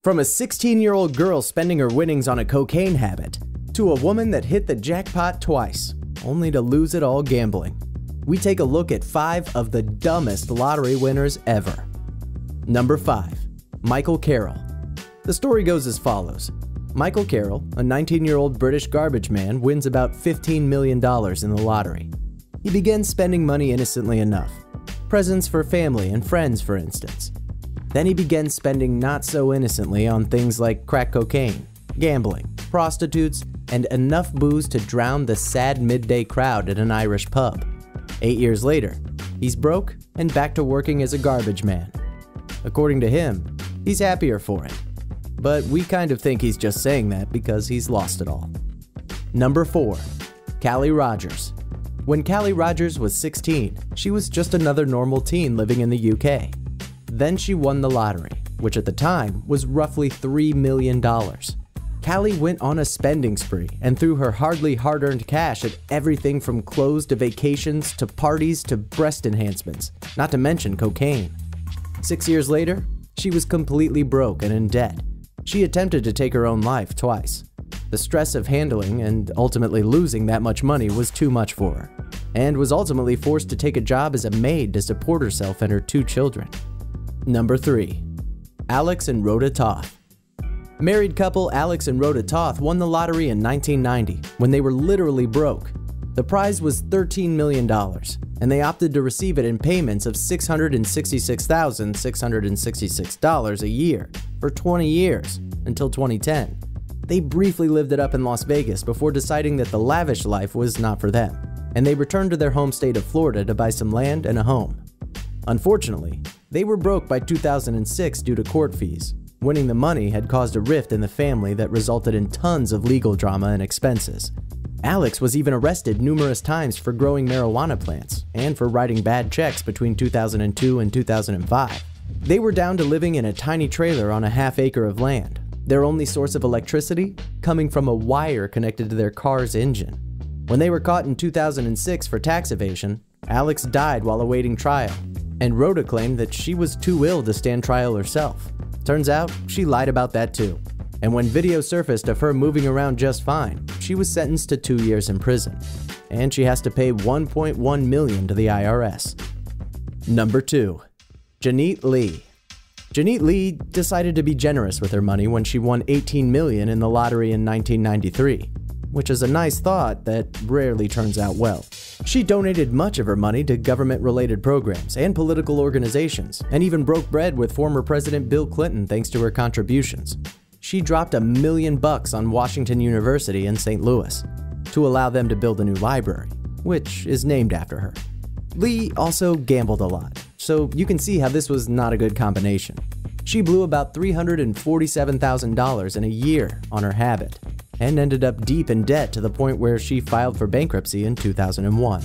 From a 16-year-old girl spending her winnings on a cocaine habit, to a woman that hit the jackpot twice, only to lose it all gambling. We take a look at 5 of the dumbest lottery winners ever. Number 5. Michael Carroll. The story goes as follows. Michael Carroll, a 19-year-old British garbage man, wins about $15 million in the lottery. He begins spending money innocently enough. Presents for family and friends, for instance. Then he begins spending not so innocently on things like crack cocaine, gambling, prostitutes, and enough booze to drown the sad midday crowd at an Irish pub. 8 years later, he's broke and back to working as a garbage man. According to him, he's happier for it. But we kind of think he's just saying that because he's lost it all. Number 4. Callie Rogers. When Callie Rogers was 16, she was just another normal teen living in the UK. Then she won the lottery, which at the time was roughly $3 million. Callie went on a spending spree and threw her hard-earned cash at everything from clothes to vacations to parties to breast enhancements, not to mention cocaine. 6 years later, she was completely broke and in debt. She attempted to take her own life twice. The stress of handling and ultimately losing that much money was too much for her, and was ultimately forced to take a job as a maid to support herself and her 2 children. Number 3. Alex and Rhoda Toth. Married couple Alex and Rhoda Toth won the lottery in 1990 when they were literally broke. The prize was $13 million, and they opted to receive it in payments of $666,666 a year for 20 years until 2010. They briefly lived it up in Las Vegas before deciding that the lavish life was not for them, and they returned to their home state of Florida to buy some land and a home. Unfortunately, they were broke by 2006 due to court fees. Winning the money had caused a rift in the family that resulted in tons of legal drama and expenses. Alex was even arrested numerous times for growing marijuana plants and for writing bad checks between 2002 and 2005. They were down to living in a tiny trailer on a half-acre of land, their only source of electricity coming from a wire connected to their car's engine. When they were caught in 2006 for tax evasion, Alex died while awaiting trial, and Rhoda claimed that she was too ill to stand trial herself. Turns out, she lied about that too. And when video surfaced of her moving around just fine, she was sentenced to 2 years in prison. And she has to pay $1.1 million to the IRS. Number 2. Janet Lee. Janet Lee decided to be generous with her money when she won $18 million in the lottery in 1993. Which is a nice thought that rarely turns out well. She donated much of her money to government-related programs and political organizations, and even broke bread with former President Bill Clinton thanks to her contributions. She dropped $1 million on Washington University in St. Louis to allow them to build a new library, which is named after her. Lee also gambled a lot, so you can see how this was not a good combination. She blew about $347,000 in a year on her habit, and ended up deep in debt to the point where she filed for bankruptcy in 2001.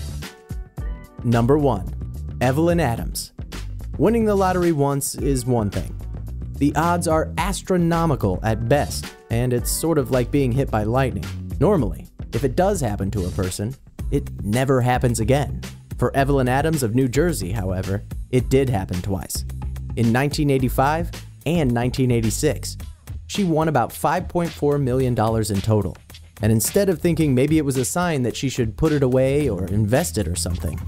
Number 1. Evelyn Adams. Winning the lottery once is one thing. The odds are astronomical at best, and it's sort of like being hit by lightning. Normally, if it does happen to a person, it never happens again. For Evelyn Adams of New Jersey, however, it did happen twice. In 1985 and 1986. She won about $5.4 million in total, and instead of thinking maybe it was a sign that she should put it away or invest it or something,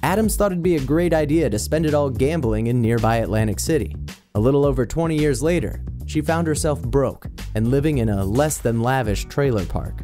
Adams thought it'd be a great idea to spend it all gambling in nearby Atlantic City. A little over 20 years later, she found herself broke and living in a less than lavish trailer park.